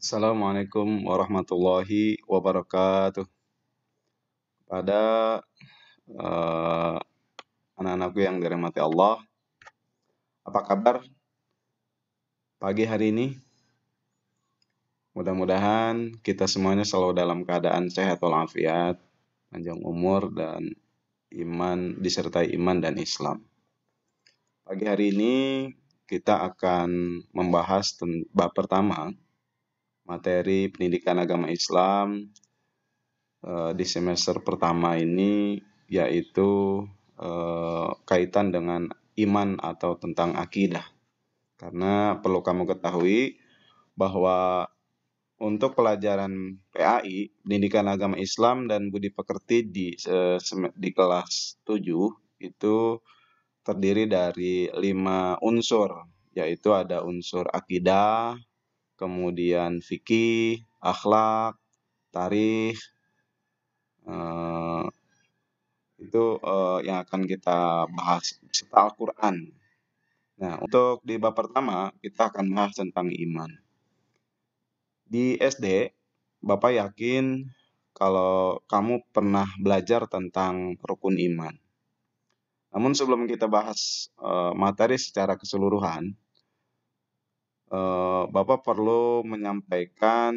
Assalamualaikum warahmatullahi wabarakatuh. Pada eh, anak-anakku yang dirahmati Allah, apa kabar pagi hari ini? Mudah-mudahan kita semuanya selalu dalam keadaan sehat walafiat, panjang umur dan iman disertai iman dan Islam. Pagi hari ini kita akan membahas bab pertama materi pendidikan agama Islam di semester pertama ini, yaitu kaitan dengan iman atau tentang akidah. Karena perlu kamu ketahui bahwa untuk pelajaran PAI, Pendidikan Agama Islam dan Budi Pekerti di kelas 7 itu terdiri dari 5 unsur, yaitu ada unsur akidah, kemudian fikih, akhlak, tarikh, itu yang akan kita bahas serta Al-Quran. Nah, untuk di bab pertama kita akan bahas tentang iman. Di SD, Bapak yakin kalau kamu pernah belajar tentang rukun iman. Namun sebelum kita bahas materi secara keseluruhan, Bapak perlu menyampaikan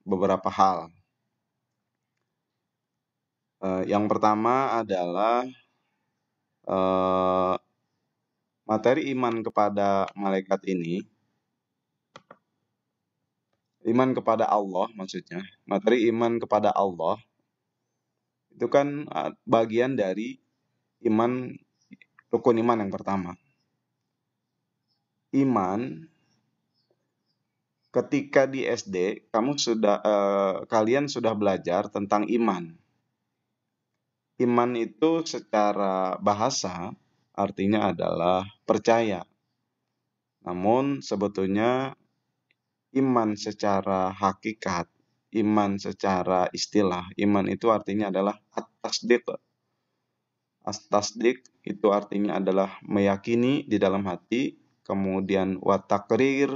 beberapa hal. Yang pertama adalah materi iman kepada malaikat ini, iman kepada Allah maksudnya, materi iman kepada Allah itu kan bagian dari iman, rukun iman yang pertama. Iman ketika di SD kalian sudah belajar tentang iman. Iman itu secara bahasa artinya adalah percaya. Namun sebetulnya iman secara hakikat, iman secara istilah, iman itu artinya adalah at-tasdiq. At-tasdiq itu artinya adalah meyakini di dalam hati, kemudian wa taqrir,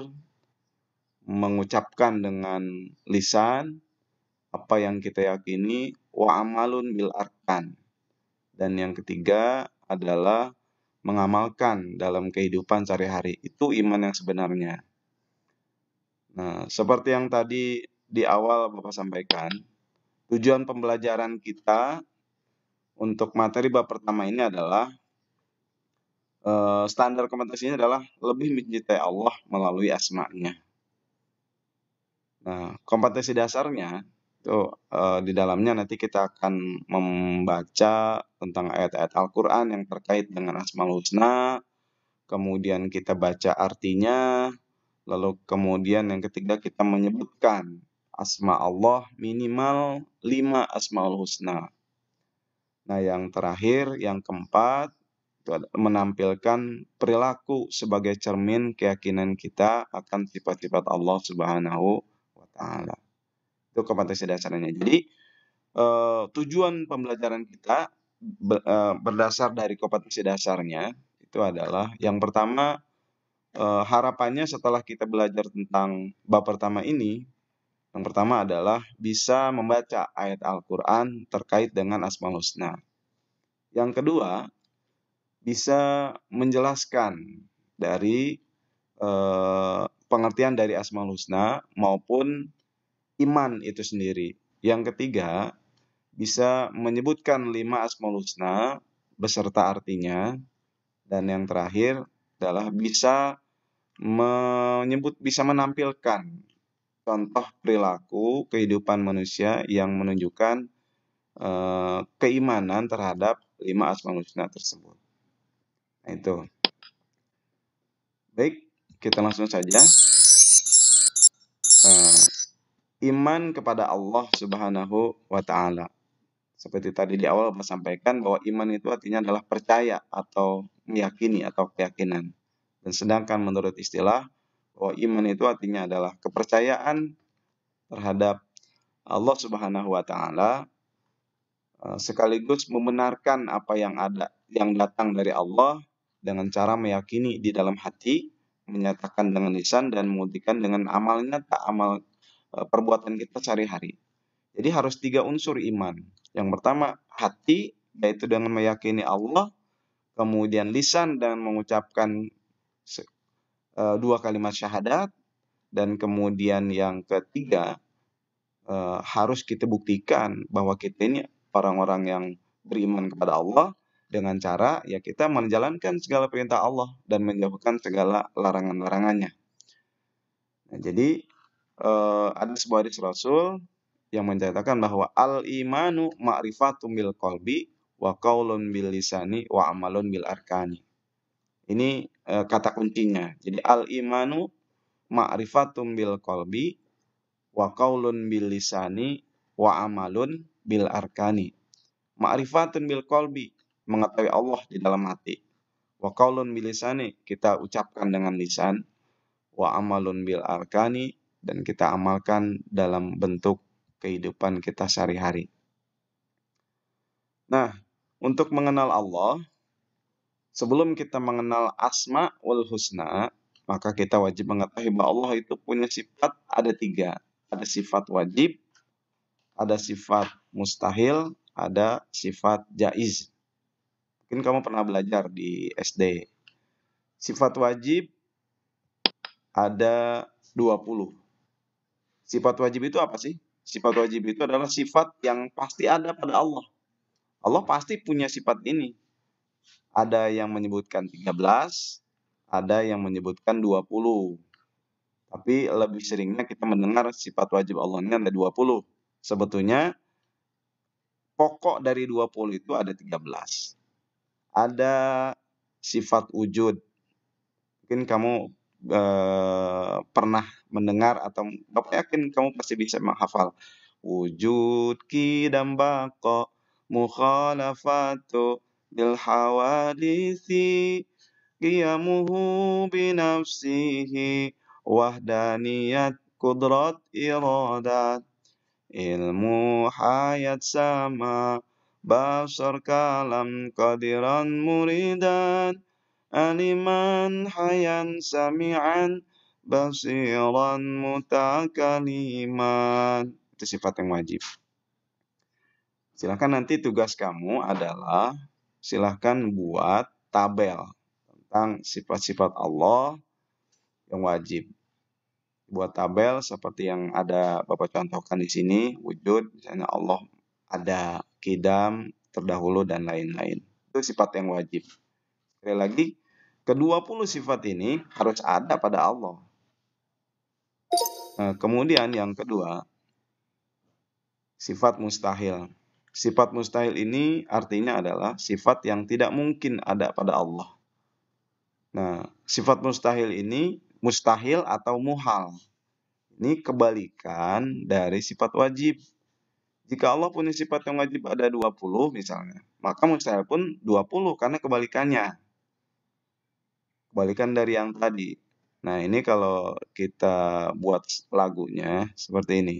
mengucapkan dengan lisan apa yang kita yakini, wa amalun bil arkan. Dan yang ketiga adalah mengamalkan dalam kehidupan sehari-hari. Itu iman yang sebenarnya. Nah, seperti yang tadi di awal Bapak sampaikan, tujuan pembelajaran kita untuk materi bab pertama ini adalah standar kompetensinya adalah lebih mencintai Allah melalui asma-Nya. Nah, kompetensi dasarnya itu di dalamnya nanti kita akan membaca tentang ayat-ayat Al-Quran yang terkait dengan Asmaul Husna, kemudian kita baca artinya, lalu kemudian yang ketiga kita menyebutkan asma Allah minimal 5 Asmaul Husna. Nah, yang terakhir, yang keempat, itu menampilkan perilaku sebagai cermin keyakinan kita akan sifat-sifat Allah Subhanahu wa Ta'ala. Itu kompetensi dasarnya. Jadi, tujuan pembelajaran kita berdasar dari kompetensi dasarnya itu adalah yang pertama, harapannya setelah kita belajar tentang bab pertama ini, yang pertama adalah bisa membaca ayat Al-Quran terkait dengan Asmaul Husna. Yang kedua, bisa menjelaskan dari pengertian dari Asmaul Husna maupun iman itu sendiri. Yang ketiga, bisa menyebutkan 5 Asmaul Husna beserta artinya. Dan yang terakhir adalah bisa menampilkan contoh perilaku kehidupan manusia yang menunjukkan keimanan terhadap 5 Asmaul Husna tersebut. Nah, itu. Baik, kita langsung saja. Iman kepada Allah Subhanahu wa Ta'ala. Seperti tadi di awal saya sampaikan bahwa iman itu artinya adalah percaya atau meyakini atau keyakinan. Dan sedangkan menurut istilah bahwa iman itu artinya adalah kepercayaan terhadap Allah Subhanahu wa Ta'ala, sekaligus membenarkan apa yang ada, yang datang dari Allah dengan cara meyakini di dalam hati, menyatakan dengan lisan dan membuktikan dengan amal nyata, amal perbuatan kita sehari-hari. Jadi harus 3 unsur iman. Yang pertama hati, yaitu dengan meyakini Allah, kemudian lisan dengan mengucapkan 2 kalimat syahadat, dan kemudian yang ketiga harus kita buktikan bahwa kita ini orang-orang yang beriman kepada Allah dengan cara ya kita menjalankan segala perintah Allah dan menjauhkan segala larangan-larangannya. Nah, jadi ada sebuah hadis Rasul yang menceritakan bahwa al-imanu ma'rifatum bil qalbi wa qaulun bil lisani wa amalun bil arkani. Ini kata kuncinya. Jadi al-imanu ma'rifatum bil qalbi wa qaulun bil lisani wa amalun bil arkani. Ma'rifatun bil qalbi, mengetahui Allah di dalam hati. Wa qaulun bil lisani, kita ucapkan dengan lisan. Wa amalun bil arkani, dan kita amalkan dalam bentuk kehidupan kita sehari-hari. Nah, untuk mengenal Allah, sebelum kita mengenal asma wal husna, maka kita wajib mengetahui bahwa Allah itu punya sifat ada 3. Ada sifat wajib, ada sifat mustahil, ada sifat jaiz. Mungkin kamu pernah belajar di SD. Sifat wajib ada 20. Sifat wajib itu apa sih? Sifat wajib itu adalah sifat yang pasti ada pada Allah. Allah pasti punya sifat ini. Ada yang menyebutkan 13, ada yang menyebutkan 20. Tapi lebih seringnya kita mendengar sifat wajib Allah ini ada 20. Sebetulnya pokok dari 20 itu ada 13. Ada sifat wujud. Mungkin kamu pernah mendengar atau Bapak yakin kamu pasti bisa menghafal. Wujud qidam baqa mukhalafatu lil hawadisi qiyamuhu binafsihi wahdaniyat qudrat iradat ilmu hayat sama basar kalam qadiran muridan aliman hayan sami'an basiran mutakaliman. Itu sifat yang wajib. Silahkan nanti tugas kamu adalah silahkan buat tabel tentang sifat-sifat Allah yang wajib. Buat tabel seperti yang ada Bapak contohkan di sini, wujud, misalnya Allah ada, qidam, terdahulu, dan lain-lain. Itu sifat yang wajib. Sekali lagi, ke-20 sifat ini harus ada pada Allah. Kemudian yang kedua, sifat mustahil. Sifat mustahil ini artinya adalah sifat yang tidak mungkin ada pada Allah. Nah, sifat mustahil ini mustahil atau muhal. Ini kebalikan dari sifat wajib. Jika Allah punya sifat yang wajib ada 20 misalnya, maka mustahil pun 20 karena kebalikannya. Kebalikan dari yang tadi. Nah, ini kalau kita buat lagunya seperti ini.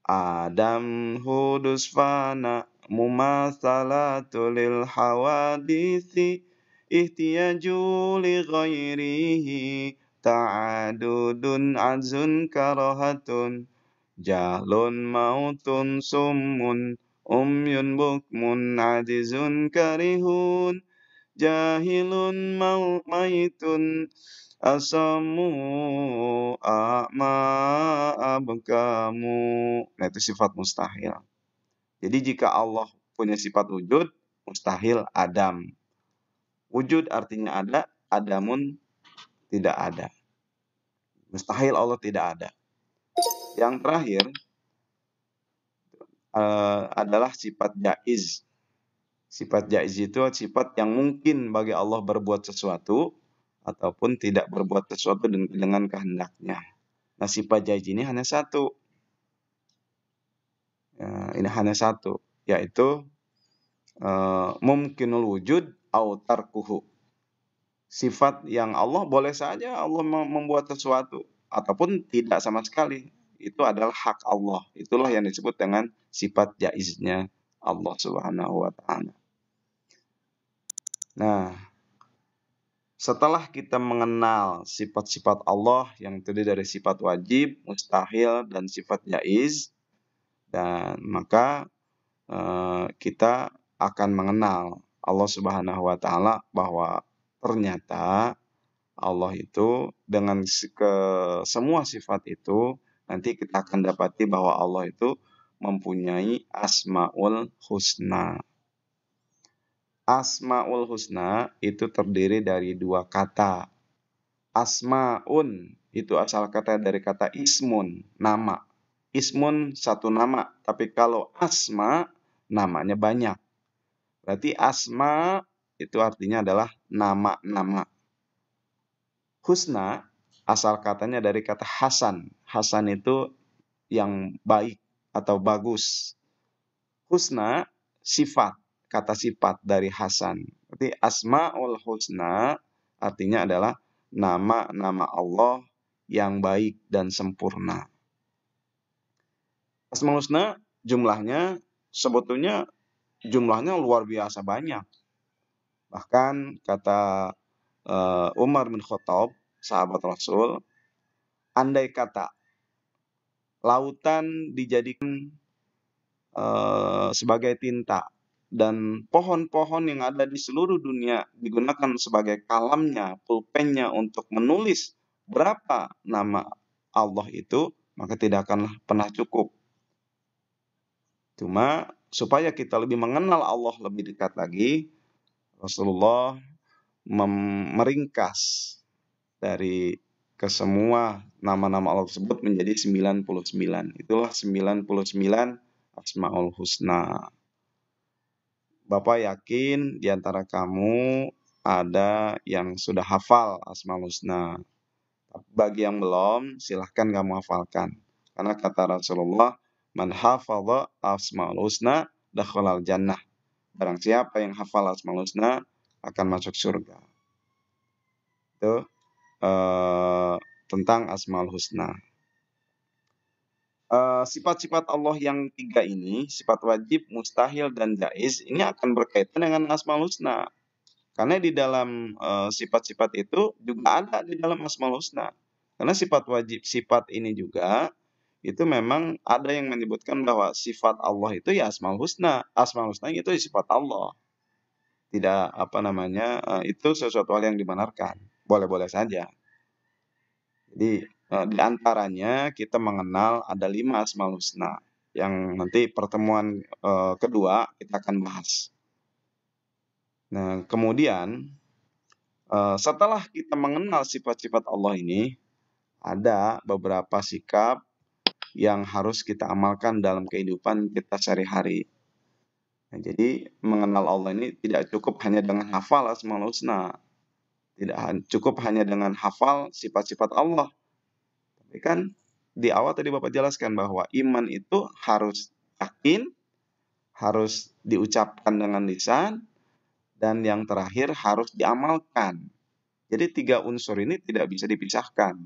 Adam hudus fana mumatsalatu lil hawadisi ihtiyaju li ghairihi ta'adudun azun karahatun jahlun mautun summun umyun bukmun adizun karihun jahilun maitun asamu a'ma abkamu. Nah, itu sifat mustahil. Jadi jika Allah punya sifat wujud, mustahil adam. Wujud artinya ada, adamun tidak ada. Mustahil Allah tidak ada. Yang terakhir adalah sifat jaiz. Sifat jaiz itu sifat yang mungkin bagi Allah berbuat sesuatu ataupun tidak berbuat sesuatu dengan kehendaknya. Nah, sifat jaiz ini hanya satu. Ini hanya satu, yaitu mumkinul wujud au tarkuhu. Sifat yang Allah boleh saja Allah membuat sesuatu ataupun tidak sama sekali. Itu adalah hak Allah. Itulah yang disebut dengan sifat jaiznya Allah Subhanahu wa taala. Nah, setelah kita mengenal sifat-sifat Allah yang terdiri dari sifat wajib, mustahil, dan sifat jaiz, dan maka kita akan mengenal Allah Subhanahu wa taala bahwa ternyata Allah itu dengan semua sifat itu nanti kita akan dapati bahwa Allah itu mempunyai Asmaul Husna. Asmaul Husna itu terdiri dari dua kata. Asmaun itu asal kata dari kata ismun, nama. Ismun satu nama, tapi kalau asma namanya banyak. Berarti asma itu artinya adalah nama-nama. Husna asal katanya dari kata hasan. Hasan itu yang baik atau bagus. Husna sifat, kata sifat dari hasan. Berarti asmaul husna artinya adalah nama-nama Allah yang baik dan sempurna. Asmaul husna jumlahnya sebetulnya luar biasa banyak. Bahkan kata Umar bin Khattab, sahabat Rasul, andai kata lautan dijadikan sebagai tinta dan pohon-pohon yang ada di seluruh dunia digunakan sebagai kalamnya, pulpennya untuk menulis berapa nama Allah itu, maka tidak akan pernah cukup. Cuma supaya kita lebih mengenal Allah lebih dekat lagi, Rasulullah meringkas dari kesemua nama-nama Allah tersebut menjadi 99. Itulah 99 Asmaul Husna. Bapak yakin di antara kamu ada yang sudah hafal Asmaul Husna. Bagi yang belum, silahkan kamu hafalkan. Karena kata Rasulullah, man hafadha Asmaul Husna dakhalal jannah. Barang siapa yang hafal Asmaul Husna akan masuk surga. Itu tentang Asmaul Husna. Sifat-sifat Allah yang tiga ini, sifat wajib, mustahil, dan jaiz, ini akan berkaitan dengan Asmaul Husna. Karena di dalam sifat-sifat itu juga ada di dalam Asmaul Husna. Karena sifat wajib, sifat ini juga, itu memang ada yang menyebutkan bahwa sifat Allah itu ya Asmaul Husna. Asmaul Husna itu sifat Allah. Tidak itu sesuatu hal yang dibenarkan. Boleh-boleh saja. Jadi di antaranya kita mengenal ada 5 Asmaul Husna yang nanti pertemuan kedua kita akan bahas. Nah, kemudian setelah kita mengenal sifat-sifat Allah ini, ada beberapa sikap yang harus kita amalkan dalam kehidupan kita sehari-hari. Nah, jadi mengenal Allah ini tidak cukup hanya dengan hafal Asmaul Husna. Tidak cukup hanya dengan hafal sifat-sifat Allah. Tapi kan di awal tadi Bapak jelaskan bahwa iman itu harus yakin, harus diucapkan dengan lisan, dan yang terakhir harus diamalkan. Jadi 3 unsur ini tidak bisa dipisahkan.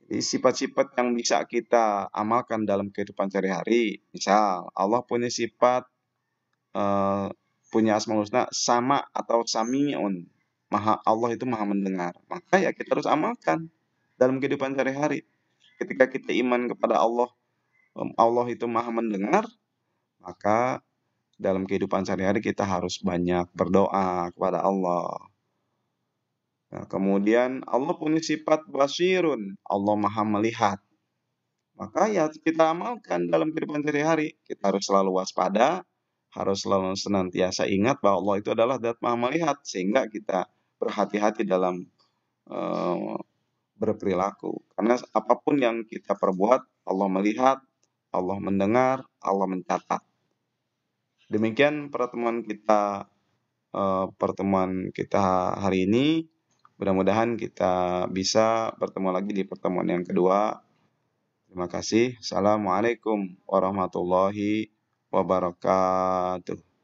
Jadi sifat-sifat yang bisa kita amalkan dalam kehidupan sehari-hari, misal Allah punya sifat punya Asmaul Husna sama atau sami'un, Allah itu maha mendengar, maka ya kita harus amalkan dalam kehidupan sehari-hari. Ketika kita iman kepada Allah, Allah itu maha mendengar, maka dalam kehidupan sehari-hari kita harus banyak berdoa kepada Allah. Nah, kemudian Allah punya sifat basirun, Allah maha melihat. Maka ya kita amalkan dalam kehidupan sehari-hari. Kita harus selalu waspada, harus selalu senantiasa ingat bahwa Allah itu adalah zat maha melihat, sehingga kita berhati-hati dalam berperilaku. Karena apapun yang kita perbuat, Allah melihat, Allah mendengar, Allah mencatat. Demikian pertemuan kita hari ini. Mudah-mudahan kita bisa bertemu lagi di pertemuan yang kedua. Terima kasih. Assalamualaikum warahmatullahi wabarakatuh.